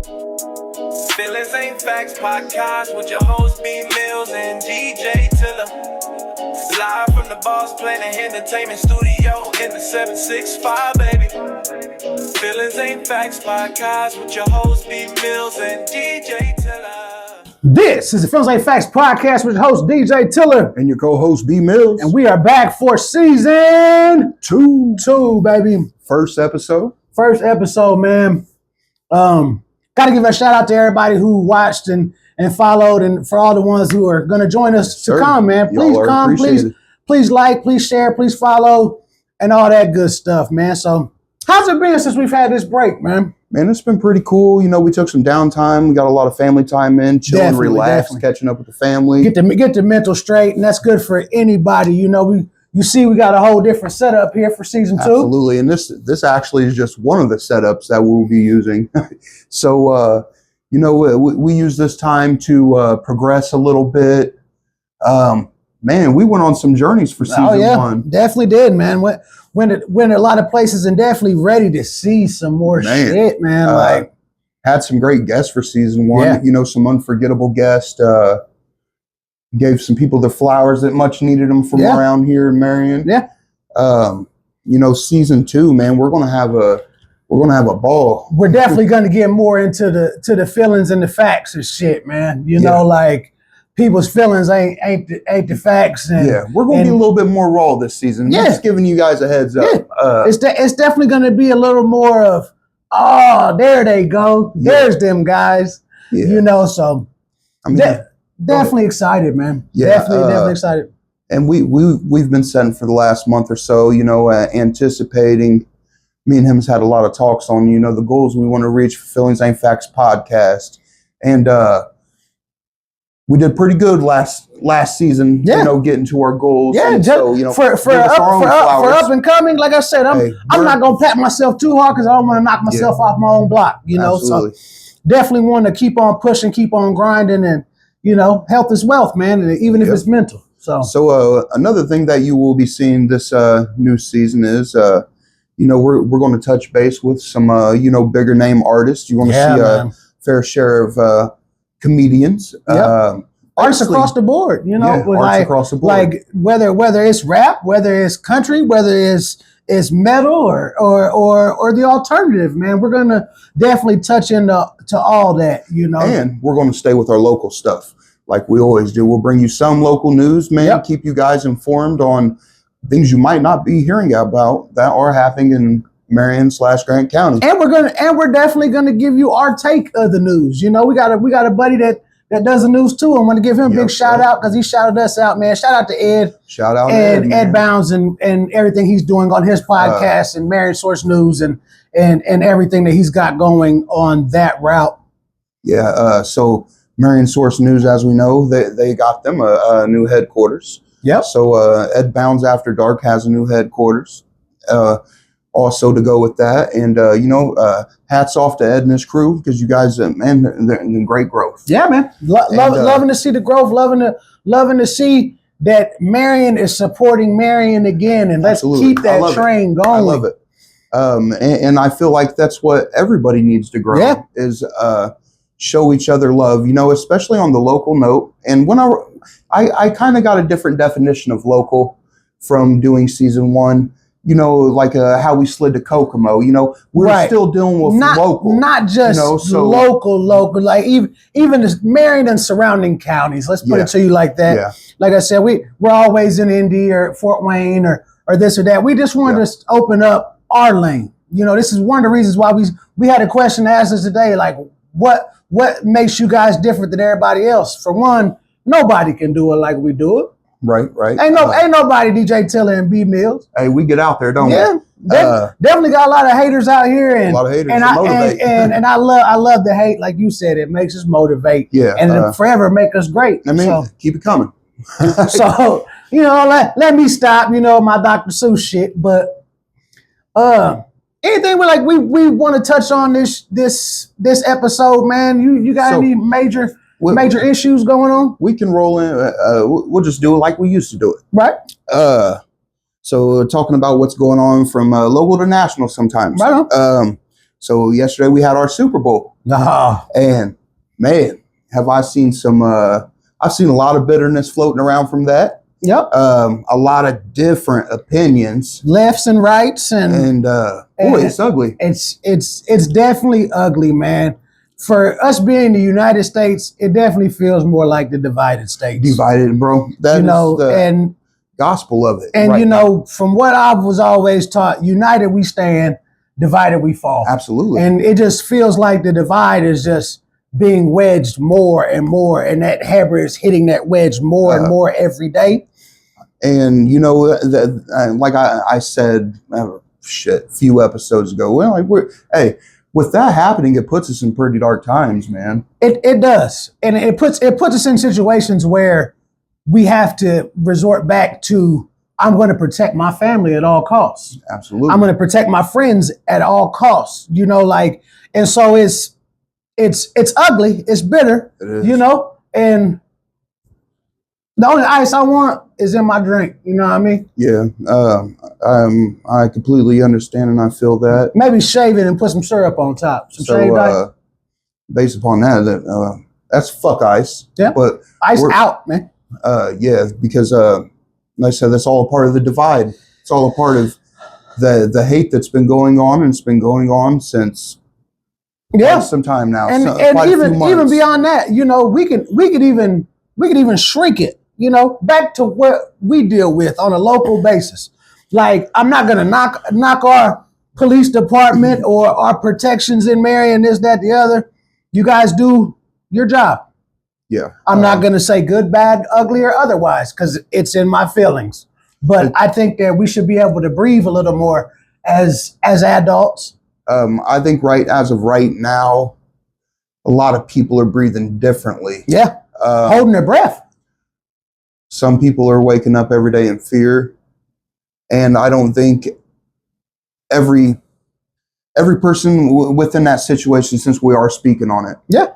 Feelings Ain't Facts podcast with your host BMILLS and DJ TILLER. Live from the Boss Planet Entertainment Studio in the 765, baby. Feelings Ain't Facts podcast with your host BMILLS and DJ TILLER. This is the Feelings Ain't Facts podcast with your host DJ TILLER and your co-host BMILLS, and we are back for season two, baby. First episode, man. Got to give a shout out to everybody who watched and followed, and for all the ones who are going to join us to come, man. Please come, please like, please share, please follow, and all that good stuff, man. So how's it been since we've had this break, man? Man, it's been pretty cool. You know, we took some downtime. We got a lot of family time in, chilling, relaxed, catching up with the family. Get the mental straight, and that's good for anybody. You know, you see we got a whole different setup here for season 2. Absolutely, and this actually is just one of the setups that we'll be using. So, you know, we use this time to progress a little bit. Man, we went on some journeys for season 1. Definitely did, man. Went a lot of places and definitely ready to see some more shit, man. Had some great guests for season 1. Yeah. You know, some unforgettable guests. Gave some people the flowers that much needed them from around here in Marion. Yeah. You know, season 2, man, we're gonna have a ball. We're definitely gonna get more into the feelings and the facts and shit, man. You know, like people's feelings ain't the facts. And, we're gonna be a little bit more raw this season. Yeah. Just giving you guys a heads up. Yeah. It's definitely gonna be a little more of, oh, there they go. There's them guys. Yeah. You know, so I mean, definitely excited, man. Yeah, definitely excited. And we've been setting for the last month or so, you know, anticipating. Me and him has had a lot of talks on, you know, the goals we want to reach for Feelings Ain't Facts podcast, and we did pretty good last season. You know, getting to our goals. Yeah, so you know, for up and coming, like I said, I'm not gonna pat myself too hard because I don't want to knock myself off my own block. You know, absolutely. So definitely want to keep on pushing, keep on grinding, and you know, health is wealth, man, and even if it's mental. So another thing that you will be seeing this new season is, you know, we're going to touch base with some, you know, bigger name artists. You want to see a fair share of comedians, artists across the board. You know, artists across the board. Like whether it's rap, whether it's country, whether it's metal or the alternative, man. We're gonna definitely touch into all that, you know. And we're going to stay with our local stuff, like we always do. We'll bring you some local news, man. Keep you guys informed on things you might not be hearing about that are happening in Marion/Grant County. And we're definitely gonna give you our take of the news. You know, we got a buddy that does the news too. I want to give him a big shout out because he shouted us out, man. Shout out to Ed. Shout out Ed Bounds and everything he's doing on his podcast and Marion Source News and everything that he's got going on that route. Yeah. So Marion Source News, as we know, they got them a new headquarters. Yep. So Ed Bounds After Dark has a new headquarters. Also to go with that, and you know, hats off to Ed and his crew because you guys, man, they're in great growth. Yeah, man, loving to see the growth, loving to see that Marion is supporting Marion again, and let's keep that train going. I love it, and I feel like that's what everybody needs to grow. Yeah. Is show each other love, you know, especially on the local note. And when I kind of got a different definition of local from doing season 1. You know, like how we slid to Kokomo. You know, we're still dealing with local, not just local. Like even the Marion and surrounding counties. Let's put it to you like that. Yeah. Like I said, we're always in Indy or Fort Wayne or this or that. We just wanted to open up our lane. You know, this is one of the reasons why we had a question to ask us today. Like, what makes you guys different than everybody else? For one, nobody can do it like we do it. Right. Ain't nobody DJ TILLER and BMILLS. Hey, we get out there, don't we? Yeah, definitely got a lot of haters out here, and a lot of haters and I love the hate, like you said. It makes us motivate, and it'll forever make us great. I mean, keep it coming. So you know, let me stop. You know, my Dr. Seuss shit, but anything we want to touch on this episode, man. You got any major issues going on? We can roll in. We'll just do it like we used to do it. Right. So talking about what's going on from local to national sometimes. Right on. So yesterday we had our Super Bowl. And man, have I seen I've seen a lot of bitterness floating around from that. Yep. A lot of different opinions. Lefts and rights. And boy, it's ugly. It's definitely ugly, man. For us being the United States, it definitely feels more like the divided states. Divided, bro. That is the gospel of it. And right now, from what I was always taught, united we stand, divided we fall. Absolutely. And it just feels like the divide is just being wedged more and more, and that hammer is hitting that wedge more and more every day. And like I said, a few episodes ago, well, like with that happening, it puts us in pretty dark times, man. It does, and it puts us in situations where we have to resort back to, I'm going to protect my family at all costs. Absolutely. I'm going to protect my friends at all costs. And so it's ugly, it's bitter. It is. And the only ice I want is in my drink. You know what I mean? Yeah. I completely understand and I feel that. Maybe shave it and put some syrup on top. Some shaved ice. Based upon that, that's fuck ice. Yeah. But ice out, man. Yeah, because like I said, that's all a part of the divide. It's all a part of the hate that's been going on, and it's been going on since some time now. And even beyond that, we could even shrink it, back to what we deal with on a local basis. Like, I'm not gonna knock our police department or our protections in Marion, this, that, the other. You guys do your job. Yeah. I'm not going to say good, bad, ugly, or otherwise, because it's in my feelings. But I think that we should be able to breathe a little more as adults. I think as of right now, a lot of people are breathing differently. Yeah. Holding their breath. Some people are waking up every day in fear. And I don't think every person within that situation, since we are speaking on it. Yeah.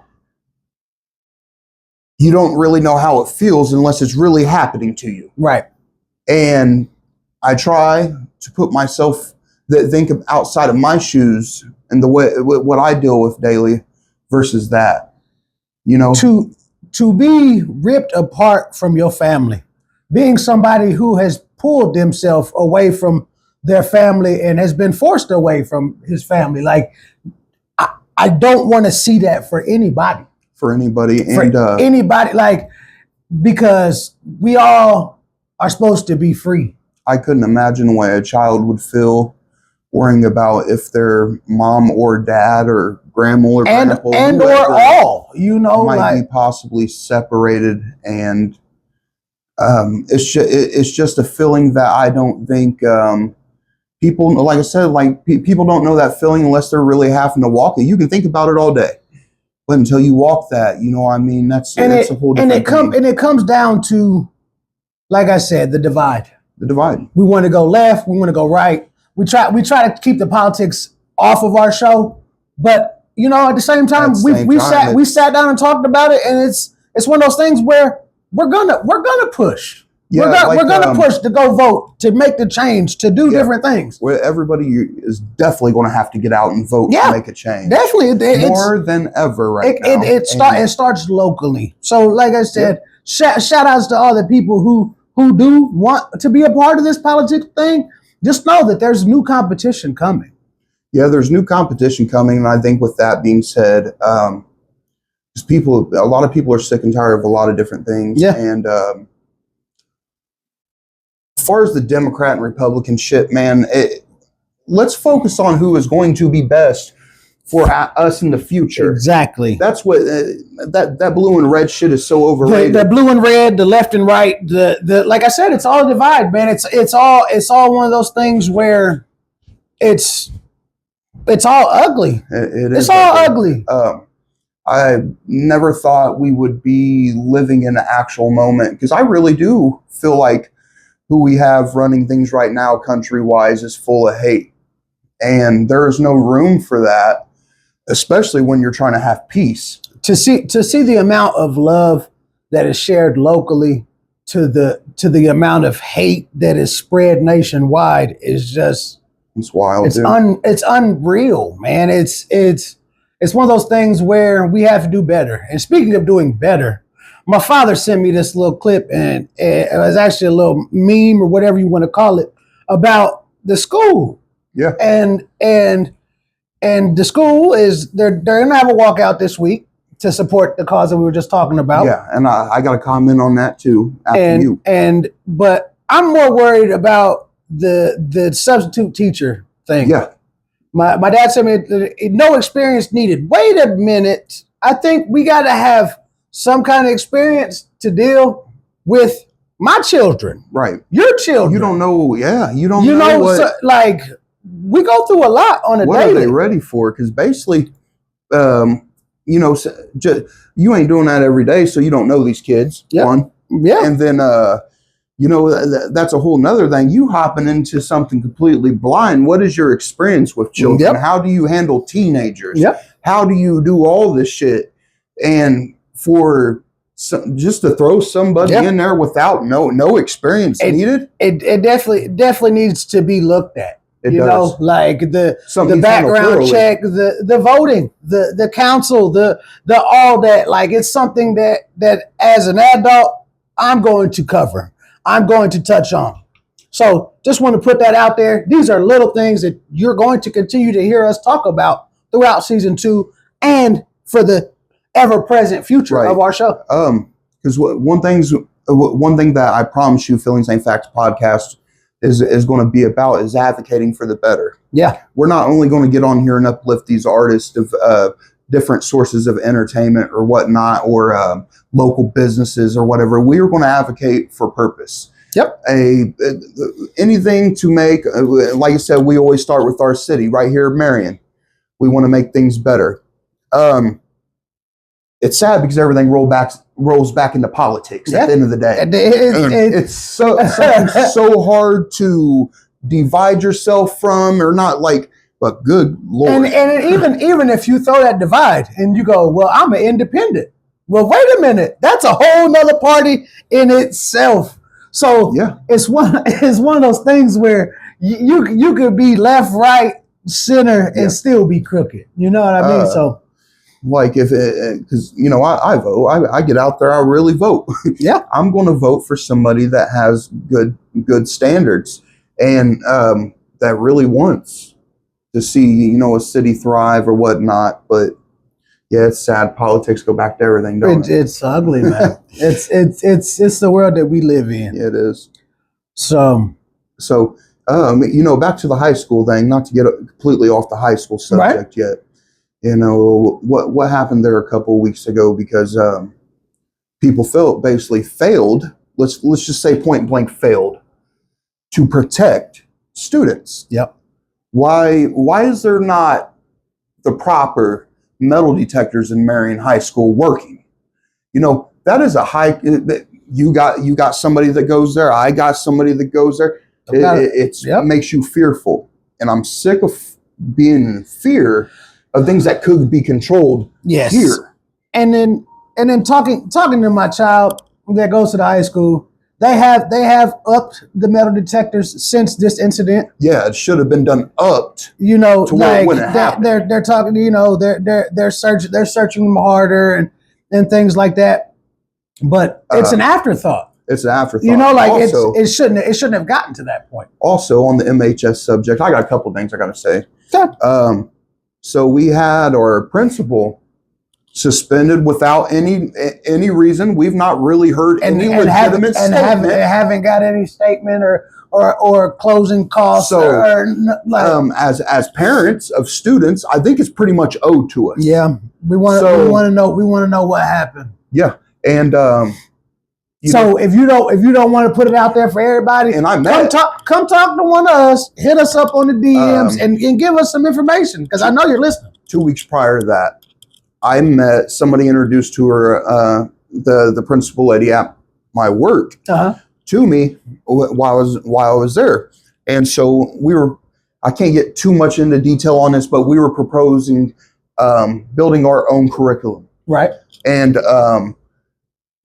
You don't really know how it feels unless it's really happening to you. Right. And I try to put myself, think of outside of my shoes and the way what I deal with daily versus that. To be ripped apart from your family, being somebody who has pulled themselves away from their family and has been forced away from his family. Like, I don't want to see that for anybody. Like, because we all are supposed to be free. I couldn't imagine the way a child would feel worrying about if their mom or dad or grandma or grandpa or all, might be possibly separated. And it's just a feeling that I don't think people, like I said, like people don't know that feeling unless they're really having to walk it. You can think about it all day. But until you walk that, that's a whole different thing. And it comes down to, like I said, the divide. The divide. We want to go left. We want to go right. We try to keep the politics off of our show, but at the same time, we sat down and talked about it, and it's one of those things where we're gonna push. Yeah, we're gonna push to go vote, to make the change, to do different things. Where everybody is definitely going to have to get out and vote to make a change. Definitely, more than ever now. It starts locally. So, like I said, shout outs to all the people who do want to be a part of this politics thing. Just know that there's new competition coming. Yeah, there's new competition coming, and I think with that being said, a lot of people are sick and tired of a lot of different things. Yeah, and as far as the Democrat and Republican shit, man, let's focus on who is going to be best for us in the future. Exactly. That's what that blue and red shit is so overrated. The blue and red, the left and right, the like I said, it's all a divide, man. It's all one of those things where it's all ugly. It's all ugly. I never thought we would be living in an actual moment, because I really do feel like who we have running things right now, country-wise, is full of hate. And there is no room for that, especially when you're trying to have peace. To see the amount of love that is shared locally to the amount of hate that is spread nationwide is just It's wild. It's unreal, man. It's one of those things where we have to do better. And speaking of doing better, my father sent me this little clip, and it was actually a little meme or whatever you want to call it about the school. Yeah. And the school is they're gonna have a walkout this week to support the cause that we were just talking about. Yeah, and I got a comment on that too after you. But I'm more worried about the substitute teacher thing. Yeah. My dad said to me, no experience needed. Wait a minute. I think we got to have some kind of experience to deal with my children. Right. Your children. You don't know. Yeah. You don't know what. So, like, we go through a lot on a daily. What are they ready for? Because basically, you know, you ain't doing that every day, so you don't know these kids. Yep. One. Yeah. And then, you know, that's a whole nother thing. You hopping into something completely blind. What is your experience with children? Yep. How do you handle teenagers? Yep. How do you do all this shit? And for just to throw somebody in there without no experience needed, it definitely needs to be looked at. It you does. know, like the Something background check, the voting, the council, the all that. Like, it's something that as an adult I'm going to cover. I'm going to touch on. So just want to put that out there. These are little things that you're going to continue to hear us talk about throughout season 2 and for the ever-present future of our show. Because one thing that I promise you, Feelings Ain't Facts podcast is going to be about is advocating for the better. Yeah. We're not only going to get on here and uplift these artists of different sources of entertainment or whatnot, or local businesses or whatever. We are going to advocate for purpose. Yep. Anything to make, like I said, we always start with our city right here, Marion. We want to make things better. It's sad because everything rolls back into politics at the end of the day. It's so hard to divide yourself from, or not like. But good Lord. And even if you throw that divide and you go, well, I'm an independent. Well, wait a minute. That's a whole nother party in itself. So it's one of those things where you could be left, right, center, and still be crooked. You know what I mean? So, like, because you know, I vote. I get out there. I really vote. Yeah, I'm going to vote for somebody that has good standards and that really wants to see, you know, a city thrive or whatnot. But yeah, it's sad. Politics go back to everything, don't it? It's ugly, man. it's the world that we live in. Yeah, it is. So you know, back to the high school thing. Not to get completely off the high school subject yet. You know what happened there a couple of weeks ago, because people basically failed. Let's just say point blank failed to protect students. Yep. Why is there not the proper metal detectors in Marion High School working? You know, that is a high. You got somebody that goes there. I got somebody that goes there. It makes you fearful, and I'm sick of being in fear of things that could be controlled here. And then talking to my child that goes to the high school. They have upped the metal detectors since this incident. Yeah, it should have been done upped. You know, to like when it happened. they're talking. You know, they're searching them harder and things like that. But it's an afterthought. It's an afterthought. You know, like also, it shouldn't have gotten to that point. Also, on the MHS subject, I got a couple things I got to say. Okay. So we had our principal suspended without any reason. We've not really heard any legitimate statement. Haven't got any statement or closing costs. So, as parents of students, I think it's pretty much owed to us. Yeah, we want to know what happened. Yeah, and if you don't want to put it out there for everybody, and come talk to one of us. Hit us up on the DMs and give us some information, because I know you're listening. 2 weeks prior to that, I met somebody introduced to her, the principal lady at my work, to me while I was there, and so I can't get too much into detail on this, but we were proposing building our own curriculum, right? And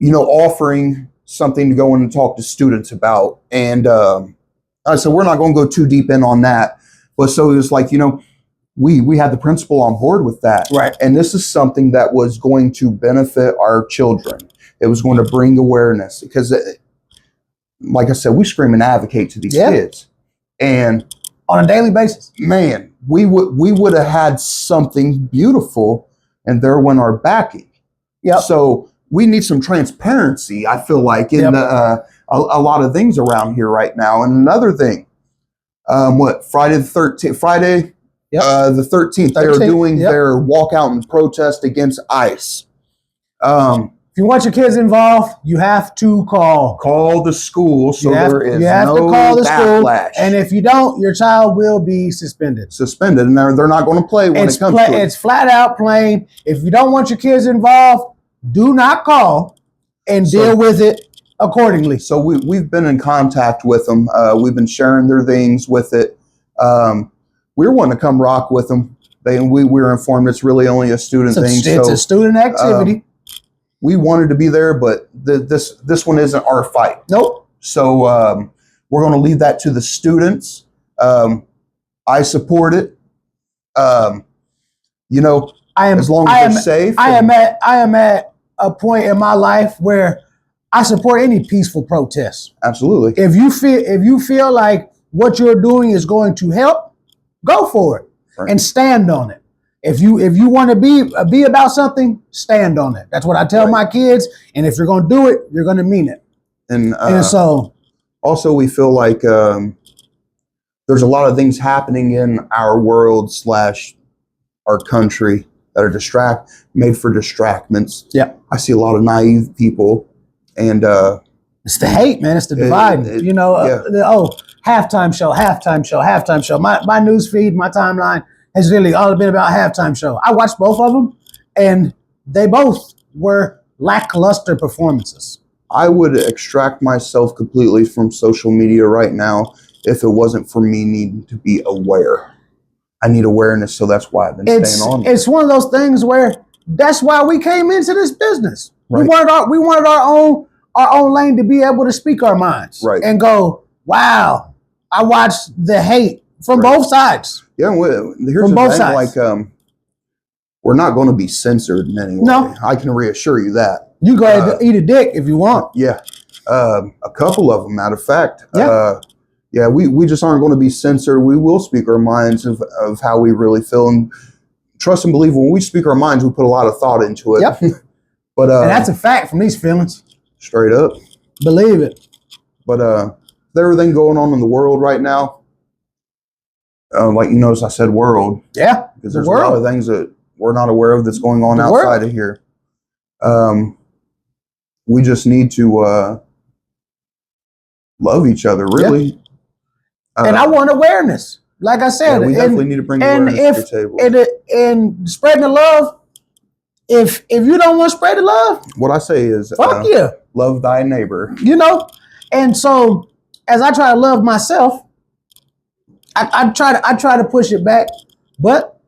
offering something to go in and talk to students about. And I said we're not going to go too deep in on that, But so it was like, we had the principal on board with that. Right. And this is something that was going to benefit our children. It was going to bring awareness because, like I said, we scream and advocate to these kids. And on a daily basis, man, we would have had something beautiful, and there went our backing. Yeah. So we need some transparency, I feel like, in a lot of things around here right now. And another thing, Friday the 13th, the 13th, they are doing their walkout and protest against ICE. If you want your kids involved, you have to call the school, so there is no to call the backlash. School, and if you don't, your child will be suspended. And they're not going to play when it comes to it. It's flat out plain. If you don't want your kids involved, do not call and deal with it accordingly. So we've been in contact with them. We've been sharing their things with it. We were wanting to come rock with them. We were informed it's really only a student thing. It's a student activity. We wanted to be there, but this one isn't our fight. Nope. So we're going to leave that to the students. I support it. As long as they're safe. I am at a point in my life where I support any peaceful protest. Absolutely. If you feel like what you're doing is going to help, go for it and stand on it. If you want to be about something, stand on it. That's what I tell my kids. And if you're going to do it, you're going to mean it. And so also we feel like there's a lot of things happening in our world / our country that are made for distractments. Yeah. I see a lot of naive people, and it's the hate, man. It's the divide. Halftime show. My news feed, my timeline has really all been about halftime show. I watched both of them, and they both were lackluster performances. I would extract myself completely from social media right now if it wasn't for me needing to be aware. I need awareness, so that's why I've been staying on. It's one of those things where that's why we came into this business. Right. We wanted our own lane to be able to speak our minds and go, wow, I watched the hate from both sides. Yeah, here's the thing, we're not going to be censored in any way. No. I can reassure you that. You go ahead and eat a dick if you want. Yeah. A couple of them, matter of fact. We just aren't going to be censored. We will speak our minds of how we really feel. And trust and believe, when we speak our minds, we put a lot of thought into it. Yep. And that's a fact from these feelings. Straight up. Believe it. But with everything going on in the world right now, like you notice I said world. Yeah. Because there's a lot of things that we're not aware of that's going on outside of here. We just need to love each other, really. Yeah. And I want awareness. Like I said, we definitely need to bring awareness to the table. And spreading the love, if you don't want to spread the love, what I say is, fuck you. Love thy neighbor. And so as I try to love myself, I try to push it back. But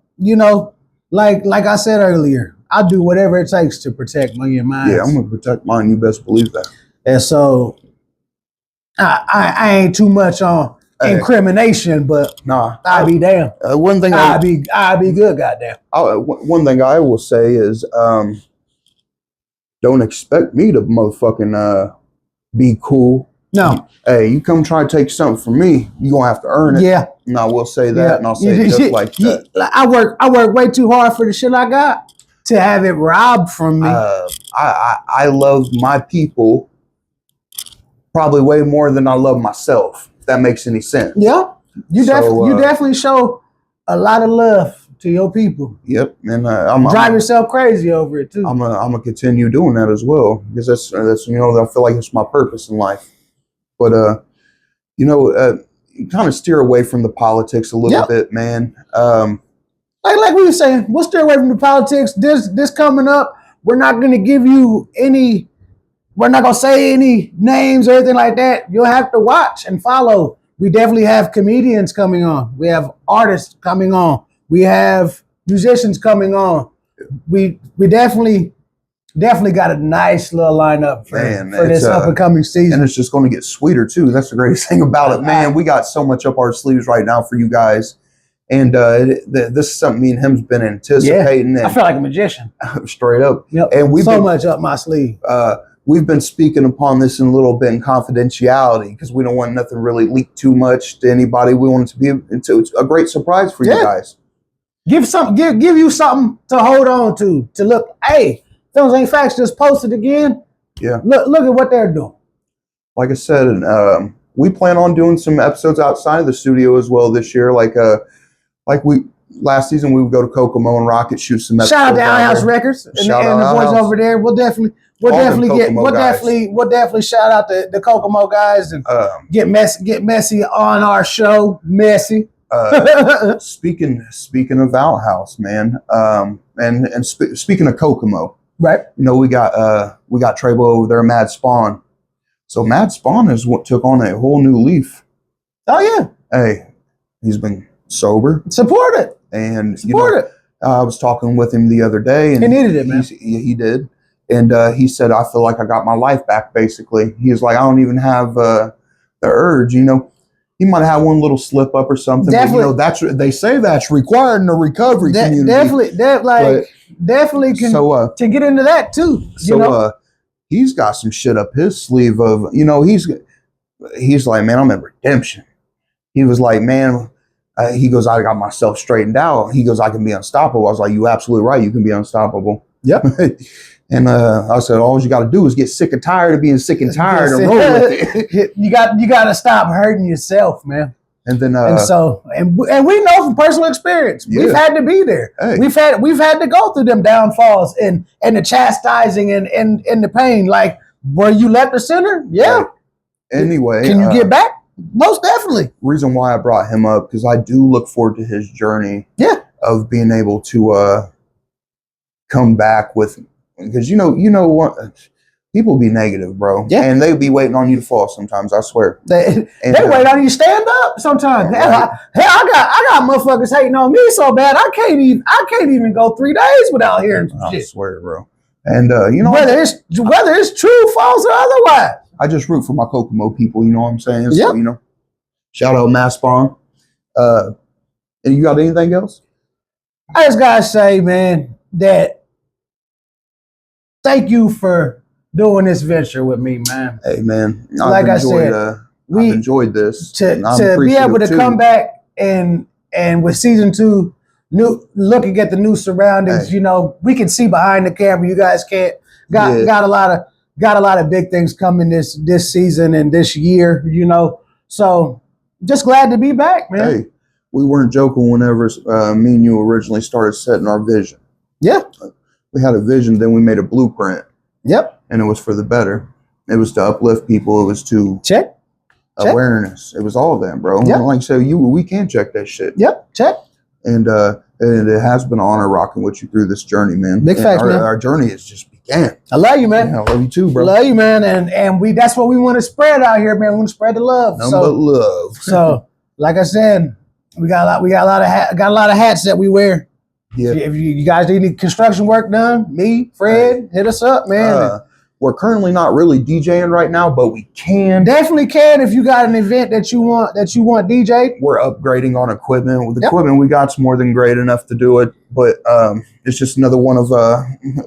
like I said earlier, I'll do whatever it takes to protect your mind. Yeah, I'm gonna protect mine. You best believe that. And so I ain't too much on incrimination, but I'll be damn. One thing I'll be good, goddamn. One thing I will say is, don't expect me to motherfucking be cool. No. Hey, you come try to take something from me, you gonna have to earn it. Yeah. And I will say that, and I'll say it just like that. I work way too hard for the shit I got to have it robbed from me. I love my people probably way more than I love myself, if that makes any sense. Yeah. You definitely show a lot of love to your people. Yep. And drive yourself crazy over it too. I'm gonna continue doing that as well, because that's I feel like it's my purpose in life. But kind of steer away from the politics a little bit, man. Like we were saying, we'll steer away from the politics. This coming up, we're not gonna give you any. We're not going to say any names or anything like that. You'll have to watch and follow. We definitely have comedians coming on. We have artists coming on. We have musicians coming on. We definitely got a nice little lineup for this up and coming season. And it's just going to get sweeter too. That's the greatest thing about it, man. We got so much up our sleeves right now for you guys. And this is something me and him's been anticipating. I feel like a magician. Straight up. Yep. And we've so much up my sleeve. We've been speaking upon this in a little bit in confidentiality because we don't want nothing really leaked too much to anybody. We want it to be a great surprise for you guys. Give you something to hold on to look. Hey, Films Ain't Facts just posted again. Yeah. Look at what they're doing. Like I said, we plan on doing some episodes outside of the studio as well this year. Like last season, we would go to Kokomo and Rocket, shoot some episodes. Shout out to Outhouse Records and the boys over there. We'll definitely shout out the Kokomo guys and get messy on our show. Messy. Speaking of Outhouse, man, and speaking of Kokomo, right? You know, we got Trebo over there, Mad Spawn. So Mad Spawn is what took on a whole new leaf. Oh yeah. Hey, he's been sober. Support it. And I was talking with him the other day, and he needed it, man. He did, and he said, "I feel like I got my life back." Basically, he was like, "I don't even have the urge." You know, he might have had one little slip up or something. Definitely, but, you know, they say that's required in the recovery community. Definitely can to get into that too. He's got some shit up his sleeve of, you know, he's like, man, I'm in redemption. He was like, man, he goes, I got myself straightened out. He goes, I can be unstoppable. I was like, you absolutely right. You can be unstoppable. Yep. And I said, all you got to do is get sick and tired of being sick and tired and roll with it. You got to stop hurting yourself, man. And then, and we know from personal experience, we've had to be there. Hey. We've had to go through them downfalls and the chastising and the pain. Like, were you left a sinner? Yeah. Anyway, can you get back? Most definitely. Reason why I brought him up, because I do look forward to his journey. Yeah. Of being able to come back with, because you know what. People be negative, bro. Yeah. And they be waiting on you to fall sometimes, I swear. They wait on you to stand up sometimes. Right. I got motherfuckers hating on me so bad I can't even go 3 days without hearing some shit. I swear, bro. And you know, whether it's true, false, or otherwise. I just root for my Kokomo people, you know what I'm saying? Yep. So, you know, shout out Mass Spawn. And you got anything else? I just gotta say, man, that thank you for doing this venture with me, man. Hey, man. Like I said, I've enjoyed this. To be able to come back and with season 2, looking at the new surroundings, you know, we can see behind the camera. You guys can't. Got a lot of big things coming this season and this year, you know. So just glad to be back, man. Hey, we weren't joking whenever me and you originally started setting our vision. Yeah. We had a vision, then we made a blueprint. Yep. And it was for the better. It was to uplift people. It was to check awareness. It was all of that, bro. Yep. Like so we can check that shit. Yep. Check. And it has been an honor rocking with you through this journey, man. Big facts, man. Our journey has just began. I love you, man. Yeah, I love you too, bro. Love you, man. And that's what we want to spread out here, man. We want to spread the love. Nothing but love. So, like I said, we got a lot of hats that we wear. Yeah. If you guys need any construction work done, me, Fred, hit us up, man. We're currently not really DJing right now, but we can. Definitely can if you got an event that you want DJ. We're upgrading on equipment. With equipment we got's more than great enough to do it, but it's just another one of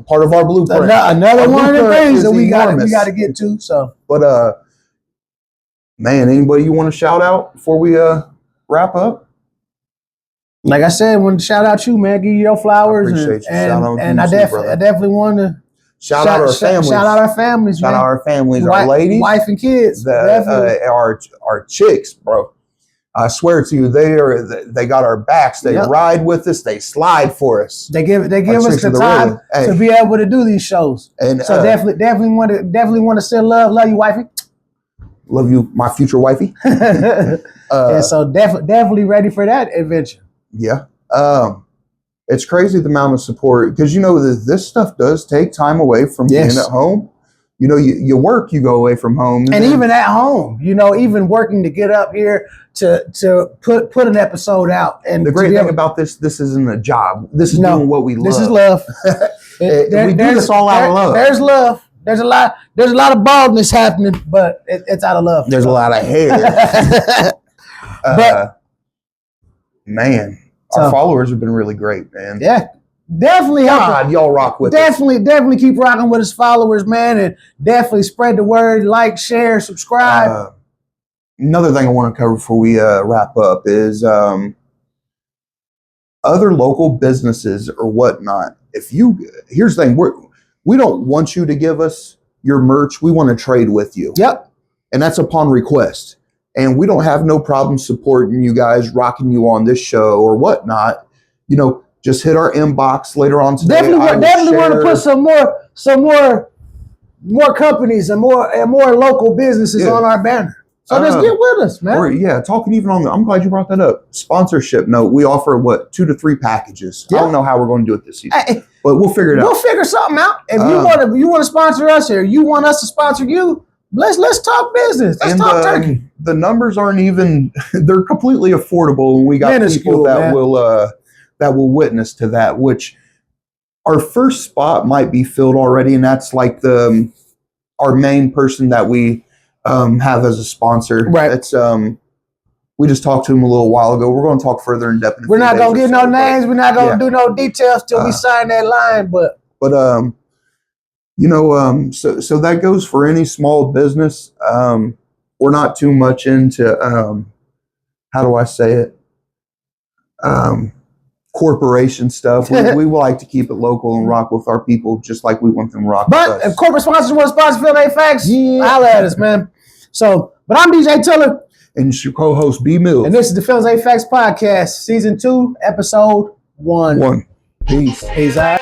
part of our blueprint. Another one of the things that we got to get to. So, but man, anybody you want to shout out before we wrap up? Like I said, I want to shout out you, man. Give you your flowers, and I definitely want to. Shout out our families. Shout out our families. Shout out our families, our ladies, wife and kids. Our chicks, bro. I swear to you, they got our backs. They ride with us. They slide for us. They give us the time to be able to do these shows. And so definitely want to send love. Love you, wifey. Love you, my future wifey. And so definitely ready for that adventure. Yeah. It's crazy the amount of support, because you know this stuff does take time away from being at home. You know, you work, you go away from home, and even at home, you know, even working to get up here to put an episode out. And the great thing about this isn't a job. This is doing what we love. This is love. We do this all out of love. There's love. There's a lot of baldness happening, but it's out of love. There's a lot of hair. But man. our followers have been really great, man. Yeah. Definitely God, y'all rock with us. Definitely keep rocking with his followers, man, and definitely spread the word, like, share, subscribe. Another thing I want to cover before we wrap up is other local businesses or whatnot. Here's the thing, we don't want you to give us your merch. We want to trade with you. Yep. And that's upon request. And we don't have no problem supporting you guys, rocking you on this show or whatnot. You know, just hit our inbox later on today. Definitely want to put some more companies and more local businesses on our banner. So just get with us, man. Or, talking even on I'm glad you brought that up. Sponsorship note. We offer 2 to 3 packages. I don't know how we're going to do it this season, but we'll figure it out. We'll figure something out. If you want to sponsor us or you want us to sponsor you, let's talk business. Let's talk turkey. The numbers aren't even, they're completely affordable, and we got people that will witness to that, which our first spot might be filled already, and that's like our main person that we have as a sponsor. Right. It's we just talked to him a little while ago. We're going to talk further in depth. We're not going to get no names. We're not going to do no details till we sign that line. But so that goes for any small business. We're not too much into how do I say it? Corporation stuff. We like to keep it local and rock with our people just like we want them to rock with us. But if corporate sponsors want to sponsor Phil A Facts, holla at us, man. So, but I'm DJ Tiller. And it's your co-host, BMILLS. And this is the Phil A Facts Podcast, Season 2, Episode 1. Peace. Peace out.